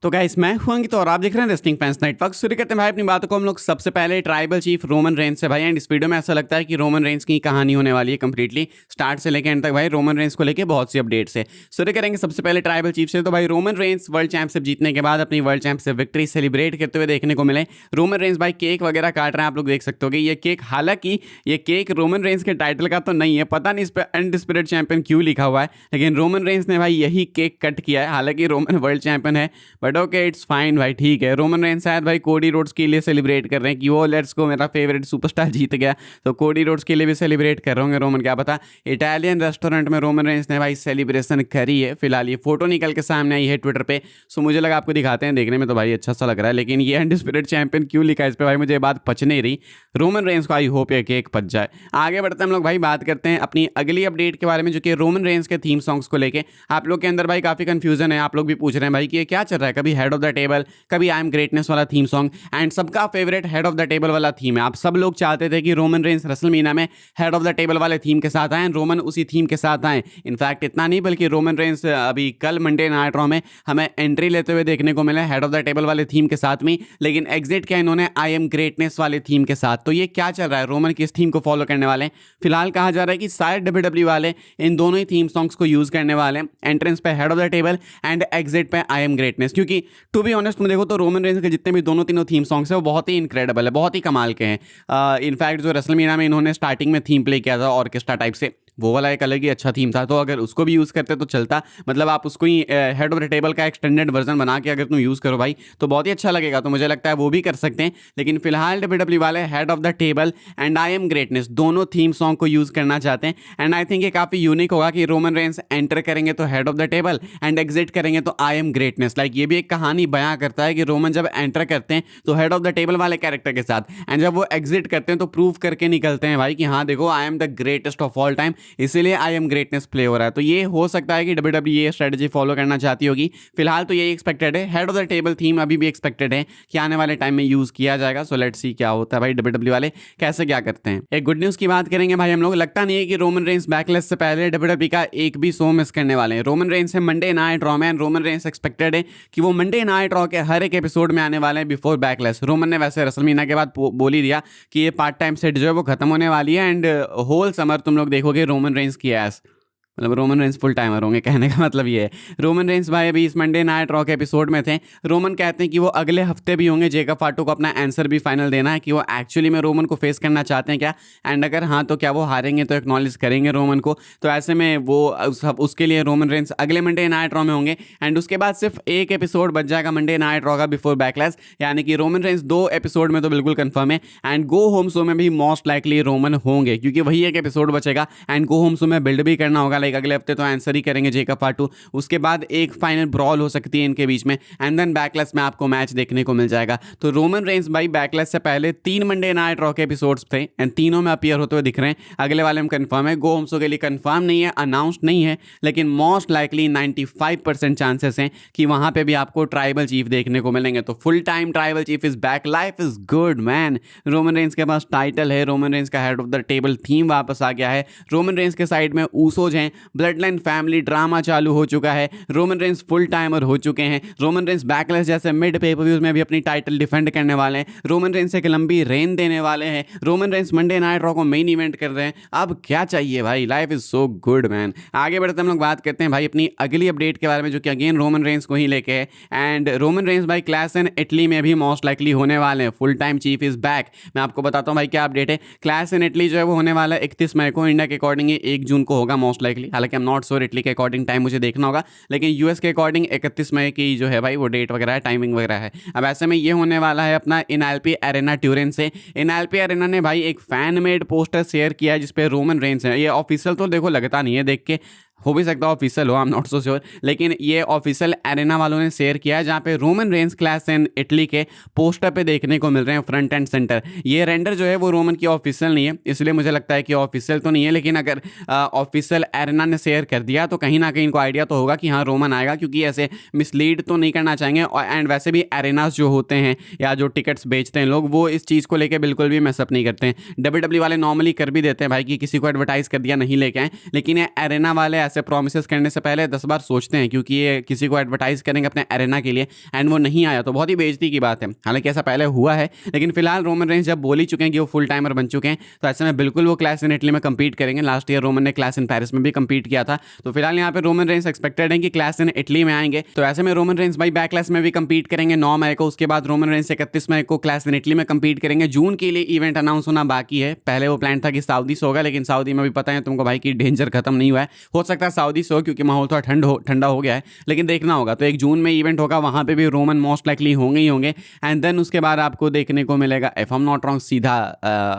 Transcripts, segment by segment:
तो गाइस मैं हूं अंकित और आप देख रहे हैं रेसलिंग फैंस नेटवर्क। शुरू करते हैं भाई अपनी बातों को हम लोग सबसे पहले ट्राइबल चीफ रोमन रेंस से भाई। एंड इस वीडियो में ऐसा लगता है कि रोमन रेंस की कहानी होने वाली है कंप्लीटली स्टार्ट से लेकर एंड तक भाई। रोमन रेंस को लेकर बहुत सी अपडेट्स है। शुरू करेंगे सबसे पहले ट्राइबल चीफ से। तो भाई रोमन रेंस वर्ल्ड चैंपियनशिप जीतने के बाद अपनी वर्ल्ड चैंपियनशिप विक्ट्री सेलिब्रेट करते हुए देखने को मिले। रोमन रेंस भाई केक वगैरह काट रहे हैं, आप लोग देख सकते हो कि ये केक, हालांकि ये केक रोमन रेंस के टाइटल का तो नहीं है, पता नहीं इस पर अनडिस्प्यूटेड चैंपियन क्यों लिखा हुआ है, लेकिन रोमन रेंस ने भाई यही केक कट किया है। हालांकि रोमन वर्ल्ड चैंपियन है बट ओके इट्स फाइन भाई, ठीक है। रोमन रेंस शायद भाई कोडी रोड्स के लिए सेलिब्रेट कर रहे हैं कि वो लेट्स को मेरा फेवरेट सुपरस्टार जीत गया, तो कोडी रोड्स के लिए भी सेलिब्रेट कर रहे होंगे रोमन, क्या पता। इटालियन रेस्टोरेंट में रोमन रेंस ने भाई सेलिब्रेशन करी है। फिलहाल ये फोटो निकल के सामने आई है ट्विटर पे, सो मुझे लगा आपको दिखाते हैं। देखने में तो भाई अच्छा सा लग रहा है, लेकिन ये अनडिस्प्यूटेड चैंपियन क्यों लिखा है इस पर भाई मुझे ये बात पच नहीं रही। रोमन रेंस को आई होप ये केक पच जाए। आगे बढ़ते हैं हम लोग भाई, बात करते हैं अपनी अगली अपडेट के बारे में, जो कि रोमन रेंस के थीम सॉन्ग्स को लेके आप लोग के अंदर भाई काफी कंफ्यूजन है। आप लोग भी पूछ रहे हैं भाई कि ये क्या चल रहा है, कभी हेड ऑफ द टेबल, कभी आई एम ग्रेटनेस वाला थीम सॉन्ग। एंड सबका favourite head of the table वाला थीम है। आप सब लोग चाहते थे कि रोमन रेंस रेसलमेनिया में हेड ऑफ द टेबल वाले थीम के साथ आए, रोमन उसी थीम के साथ आए। इनफैक्ट इतना नहीं बल्कि रोमन रेंस अभी कल मंडे नाइट रॉ में हमें एंट्री लेते हुए देखने को मिला हेड ऑफ द टेबल वाले थीम के साथ में, लेकिन एग्जिट किया इन्होंने आई एम ग्रेटनेस वाले थीम के साथ। तो ये क्या चल रहा है, रोमन किस थीम को फॉलो करने वाले हैं? फिलहाल कहा जा रहा है कि शायद डब्ल्यूडब्ल्यू वाले इन दोनों ही थीम सॉन्ग्स को यूज करने वाले हैं, एंट्रेंस पे head of the table and exit पे आई एम ग्रेटनेस। क्योंकि टू बी ऑनेस्ट तुम देखो तो रोमन रेंस के जितने भी दोनों तीनों थीम सॉन्ग्स है वो बहुत ही इनक्रेडिबल है, बहुत ही कमाल के हैं। इनफैक्ट जो रेसलमेनिया में इन्होंने स्टार्टिंग में थीम प्ले किया था ऑर्केस्ट्रा टाइप से, वो वाला एक अलग ही अच्छा थीम था। तो अगर उसको भी यूज़ करते तो चलता, मतलब आप उसको ही हेड ऑफ द टेबल का एक्सटेंडेड वर्जन बना के अगर तुम यूज़ करो भाई तो बहुत ही अच्छा लगेगा। तो मुझे लगता है वो भी कर सकते हैं, लेकिन फिलहाल डब्ल्यूडब्ल्यू वाले head of the table and I am greatness दोनों थीम सॉन्ग को यूज़ करना चाहते हैं। एंड आई थिंक ये काफ़ी यूनिक होगा कि रोमन रेंस एंटर करेंगे तो head of the table and exit करेंगे तो आई एम ग्रेटनेस। लाइक ये भी एक कहानी बयां करता है कि रोमन जब एंटर करते हैं तो हेड ऑफ द टेबल वाले कैरेक्टर के साथ, एंड जब वो एग्जिट करते हैं तो प्रूव करके निकलते हैं भाई कि हाँ देखो I am the greatest of all time, इसीलिए आई एम ग्रेटनेस प्ले हो रहा है। तो ये हो सकता है कि डब्ल्यूडब्ल्यू ये स्ट्रेटजी फॉलो करना चाहती होगी। फिलहाल तो यही एक्सपेक्टेड है। Head of the table theme अभी भी एक्सपेक्टेड है कि आने वाले टाइम में यूज किया जाएगा। सो लेट्स सी क्या होता है भाई, डब्ल्यूडब्ल्यू वाले कैसे क्या करते हैं। एक गुड न्यूज की बात करेंगे भाई हम लोग, लगता नहीं है कि रोमन रेंस बैकलेस से पहले डब्ल्यूडब्ल्यू का एक भी शो मिस करने वाले हैं। रोमन रेंस है मंडे नाइट रॉ में, रोमन रेंस एक्सपेक्टेड है कि वो मंडे नाइट रॉ के हर एक एपिसोड में आने वाले हैं बिफोर बैकलेस। रोमन ने वैसे रेसलमेनिया के बाद बोल ही दिया कि ये पार्ट टाइम सेट जो है वो खत्म होने वाली है, एंड होल समर तुम लोग देखोगे रोमन रेंस की एस, मतलब रोमन रेंस फुल टाइमर होंगे, कहने का मतलब ये है। रोमन रेंस भाई अभी इस मंडे नाइट रॉ के एपिसोड में थे। रोमन कहते हैं कि वो अगले हफ्ते भी होंगे। जेकब फाटू को अपना आंसर भी फाइनल देना है कि वो एक्चुअली में रोमन को फेस करना चाहते हैं क्या, एंड अगर हाँ तो क्या वो हारेंगे तो एक्नॉलेज करेंगे रोमन को। तो ऐसे में वो उसके लिए रोमन रेंस अगले मंडे नाइट रॉ में होंगे, एंड उसके बाद सिर्फ एक एपिसोड बच जाएगा मंडे नाइट रॉ का बिफोर बैकलैश, यानी कि रोमन रेंस 2 एपिसोड में तो बिल्कुल कंफर्म है। एंड गो होम शो में भी मोस्ट लाइकली रोमन होंगे, क्योंकि वही एक एपिसोड बचेगा। एंड गो होम शो में बिल्ड भी करना होगा, लाइक अगले हफ्ते तो आंसर ही करेंगे जेकब फाटू, उसके बाद एक फाइनल ब्रॉल हो सकती है इनके बीच में, एंड देन बैकलैश में आपको मैच देखने को मिल जाएगा। तो रोमन रेंस भाई बैकलैश से पहले 3 मंडे नाइट रॉ के एपिसोड्स थे एंड तीनों में अपीयर होते हुए दिख रहे हैं। अगले वाले में कंफर्म है, गो होम शो के लिए कंफर्म नहीं है, अनाउंस्ड नहीं है, लेकिन मोस्ट लाइकली 95% चांसेस हैं कि वहां पे भी आपको ट्राइबल चीफ देखने को मिलेंगे। तो full time tribal chief is back, life is good man. Roman Reigns के पास टाइटल है, रोमन रेंस का head of the table theme वापस आ गया है, रोमन रेंस के साइड में ऊसोज हैं, ब्लड लाइन फैमिली ड्रामा चालू हो चुका है, रोमन रेंस फुल टाइमर हो चुके हैं, रोमन रेंस बैकलेस जैसे मिड पेपर-व्यूज में भी अपनी टाइटल डिफेंड करने वाले हैं, रोमन रेंस एक लंबी रेन देने वाले हैं, Roman Reigns Monday night raw को मेन इवेंट कर रहे हैं। अब क्या चाहिए भाई, life is so good man. आगे बढ़ते हम लोग बात करते हैं भाई अपनी अगली अपडेट के बारे में, जो कि अगेन रोमन रेंस को ही लेके है। एंड रोमन रेंस भाई क्लैश इन इटली में भी मोस्ट लाइकली होने वाले हैं। Full time chief is back. मैं आपको बताता हूँ भाई क्या अपडेट है। क्लैश इन इटली जो है वो होने वाला है 31 मई को, इंडिया के अकॉर्डिंग 1 जून को होगा मोस्ट लाइकली। हालांकि I am not sure Italy के अकॉर्डिंग टाइम मुझे देखना होगा, लेकिन यूएस के अकॉर्डिंग 31 मई की जो है भाई वो डेट वगैरह है, टाइमिंग वगैरह है। अब ऐसे में ये होने वाला है अपना इनएलपी अरेना ट्यूरिन से। इनएलपी अरेना ने भाई एक फैन मेड पोस्टर शेयर किया है जिसपे रोमन रेंस है। ये ऑफिशियल तो देखो लगता नहीं है, देख के हो भी सकता है ऑफिशियल हो, I am not so sure, लेकिन ये ऑफिशियल एरेना वालों ने शेयर किया है, जहाँ पे Roman Reigns clash in Italy के पोस्टर पे देखने को मिल रहे हैं फ्रंट एंड सेंटर। ये रेंडर जो है वो रोमन की ऑफिशियल नहीं है, इसलिए मुझे लगता है कि ऑफिशियल तो नहीं है, लेकिन अगर ऑफिशियल एरेना ने शेयर कर दिया तो कहीं ना कहीं इनको आइडिया तो होगा कि हाँ रोमन आएगा, क्योंकि ऐसे मिसलीड तो नहीं करना चाहेंगे। एंड वैसे भी एरेनास जो होते हैं या जो टिकट्स बेचते हैं लोग, वो इस चीज़ को लेकर बिल्कुल भी मैसअप नहीं करते हैं। डब्ल्यूडब्ल्यू वाले नॉर्मली कर भी देते हैं भाई कि किसी को एडवर्टाइज कर दिया नहीं लेके आए, लेकिन ये एरेना वाले ऐसे प्रोमिस करने से पहले 10 बार सोचते हैं, क्योंकि ये किसी को एडवर्टाइज करेंगे अपने एरेना के लिए एंड वो नहीं आया तो बहुत ही बेइज्जती की बात है। हालांकि ऐसा पहले हुआ है, लेकिन फिलहाल रोमन रेंस जब बोल ही चुके हैं कि वो फुल टाइमर बन चुके हैं, तो ऐसे में बिल्कुल वो क्लास इन इटली में कम्पीट करेंगे। लास्ट ईयर रोमन ने क्लास इन पेरिस में भी कम्पीट किया था, तो फिलहाल यहाँ पे रोमन रेंस एक्सपेक्टेड है कि क्लास इन इटली में आएंगे। तो ऐसे में रोमन रेंस भाई बैकलैश में भी कम्पीट करेंगे 9 मई को। उसके बाद रोमन रेंस 31 मई को क्लास इन इटली में कम्पीट करेंगे। जून के लिए इवेंट अनाउंस होना बाकी है। पहले वो प्लान था कि सऊदी से होगा, लेकिन सऊदी में भी पता है तुमको भाई कि डेंजर खत्म नहीं हुआ है। हो सकता है सऊदी से हो, क्योंकि माहौल थोड़ा ठंडा हो गया है, लेकिन देखना होगा। तो 1 जून में इवेंट होगा, वहां पे भी रोमन मोस्ट लाइकली होंगे ही होंगे। एंड देन उसके बाद आपको देखने को मिलेगा, if I am not wrong, सीधा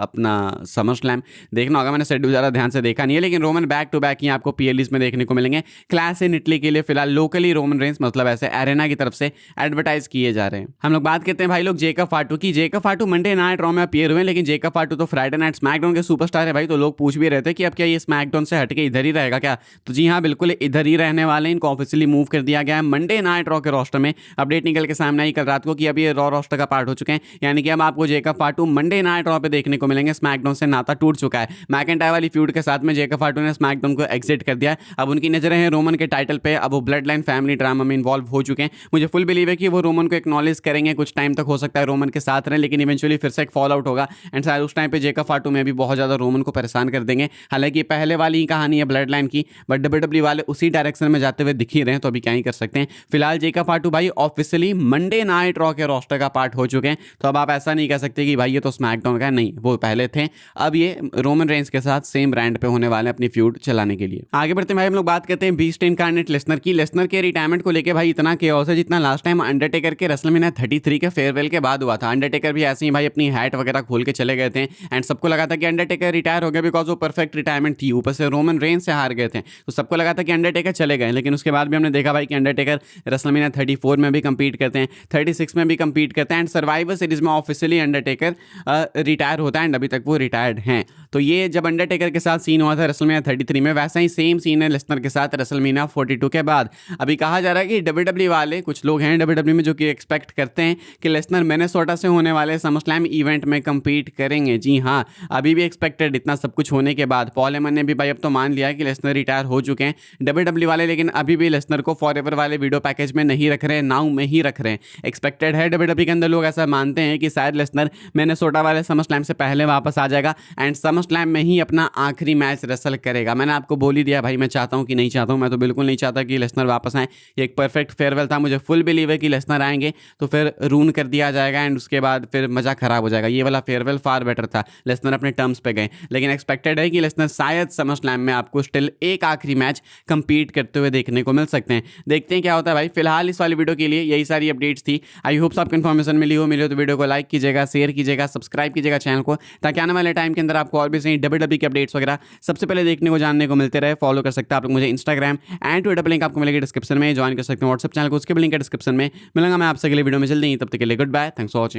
अपना समर स्लैम देखना होगा। मैंने शेड्यूल ज़्यादा ध्यान से देखा नहीं है, लेकिन रोमन बैक टू बैक ही आपको पीएलईज में देखने को मिलेंगे। क्लास इन इटली के लिए फिलहाल लोकली रोमन रेंस मतलब ऐसे एरेना की तरफ से एडवर्टाइज किए जा रहे हैं। हम लोग बात करते हैं भाई लोग जेकब फाटू की। जेकब फाटू मंडे नाइट रॉ में अपीयर हुए, लेकिन जेकब फाटू तो फ्राइडे नाइट स्मैकडाउन के सुपरस्टार है भाई। तो लोग पूछ भी रहे थे कि अब क्या ये स्मैकडाउन से हटके इधर ही रहेगा क्या? तो जी हाँ, बिल्कुल इधर ही रहने वाले हैं। इनको ऑफिशियली मूव कर दिया गया है मंडे नाइट रॉ के रोस्टर में। अपडेट निकल के सामने आई कल रात को कि अब ये रॉ रोस्टर का पार्ट हो चुके हैं, यानी कि अब आपको जेकब फाटू मंडे नाइट रॉ पे देखने को मिलेंगे। स्मैकडाउन से नाता टूट चुका है। मैकेंटायर वाली फ्यूड के साथ में जेकब फाटू ने स्मैकडाउन को एग्जिट कर दिया है। अब उनकी नजरें हैं रोमन के टाइटल पे। अब वो ब्लड लाइन फैमिली ड्रामा में इन्वॉल्व हो चुके हैं। मुझे फुल बिलीव है कि वो रोमन को एक्नॉलेज करेंगे। कुछ टाइम तक हो सकता है रोमन के साथ रहें, लेकिन इवेंचुअली फिर से एक फॉल आउट होगा एंड शायद उस टाइम पे जेकब फाटू में भी बहुत ज़्यादा रोमन को परेशान कर देंगे। हालांकि पहले वाली ही कहानी है ब्लड लाइन की, बट डब्ल्यूडब्ल्यू वाले उसी डायरेक्शन में जाते हुए दिख ही रहे हैं, तो अभी क्या ही कर सकते हैं। फिलहाल जेकब फाटू भाई ऑफिशियली मंडे नाइट रॉ के रोस्टर का पार्ट हो चुके हैं। तो अब आप ऐसा नहीं कह सकते कि भाई ये तो स्मैकडाउन का है, नहीं, वो पहले थे। अब ये रोमन रेंस के साथ सेम ब्रांड पे होने वाले अपनी फ्यूड चलाने के लिए। आगे बढ़ते हैं भाई, हम लोग बात करते हैं बीस्ट इनकार्नेट लेसनर की। लेसनर के रिटायरमेंट को लेकर भाई इतना केओस है जितना लास्ट टाइम अंडरटेकर के रेसलमेनिया 33 के फेयरवेल के बाद हुआ था। अंडरटेकर भी ऐसे ही भाई अपनी हैट वगैरह खोल के चले गए थे एंड सबको लगा था कि अंडरटेकर रिटायर हो गया, बिकॉज वो परफेक्ट रिटायरमेंट थी। ऊपर से रोमन रेंस से हार गए थे, तो सबको लगा था कि अंडरटेकर चले गए। लेकिन उसके बाद भी हमने देखा भाई कि अंडरटेकर रेसलमेनिया 34 में भी कंपीट करते हैं, 36 में भी कंपीट करते हैं एंड सर्वाइवर सीरीज में ऑफिशियली अंडरटेकर रिटायर होता है एंड अभी तक वो रिटायर्ड हैं। तो ये जब अंडरटेकर के साथ सीन हुआ था रेसलमेनिया 33 में, वैसा ही सेम सीन है लेसनर के साथ रेसलमेनिया 42 के बाद। अभी कहा जा रहा है कि डब्ल्यूडब्ल्यू वाले कुछ लोग हैं डब्ल्यूडब्ल्यू में जो कि एक्सपेक्ट करते हैं कि लेसनर मिनेसोटा से होने वाले समरस्लैम इवेंट में कंपीट करेंगे। जी हाँ, अभी भी एक्सपेक्टेड, इतना सब कुछ होने के बाद। पॉल हेमन ने भी भाई अब तो मान लिया है कि लेसनर रिटायर हो चुके हैं डब्ल्यूडब्ल्यू वाले, लेकिन अभी भी लेसनर को फॉरएवर वाले वीडियो पैकेज में नहीं रख रहे हैं, नाउ में ही रख रहे हैं। एक्सपेक्टेड है डब्ल्यूडब्ल्यू के अंदर, लोग ऐसा मानते हैं कि शायद लेसनर मिनेसोटा वाले समरस्लैम से पहले वापस आ जाएगा एंड समरस्लैम में ही अपना आखिरी मैच रेसल करेगा। मैंने आपको बोल ही दिया भाई, मैं चाहता हूं कि नहीं चाहता हूं। मैं तो बिल्कुल नहीं चाहता कि लेसनर वापस आए। ये एक परफेक्ट फेयरवेल था। मुझे फुल बिलीव है कि लेसनर आएंगे तो फिर रून कर दिया जाएगा एंड उसके बाद फिर मजा खराब हो जाएगा। ये वाला फेयरवेल फार बेटर था, लेसनर अपने टर्म्स पे गए। लेकिन एक्सपेक्टेड है कि लेसनर शायद समरस्लैम में आपको स्टिल एक आखिरी मैच कंपीट करते हुए देखने को मिल सकते हैं। देखते हैं क्या होता है भाई। फिलहाल इस वाली वीडियो के लिए यही सारी अपडेट्स थी। आई होप आपको इन्फॉर्मेशन मिली हो तो वीडियो को लाइक कीजिएगा, शेयर कीजिएगा, सब्सक्राइब कीजिएगा चैनल को, ताकि आने वाले टाइम के अंदर आपको और भी सही डब्ल्यूडब्ल्यू की अपडेट्स वगैरह सबसे पहले देखने को जानने को मिलते रहे। फॉलो कर सकते हैं आप लोग मुझे इंस्टाग्राम एंड ट्विटर पर, लिंक आपको मिलेगी डिस्क्रिप्शन में। ज्वाइन कर सकते हैं व्हाट्सएप चैनल को, उसके भी लिंक है डिस्क्रिप्शन में। मिलूंगा मैं आपसे अगले वीडियो में जल्दी ही, तब तक के लिए goodbye, thanks for watching.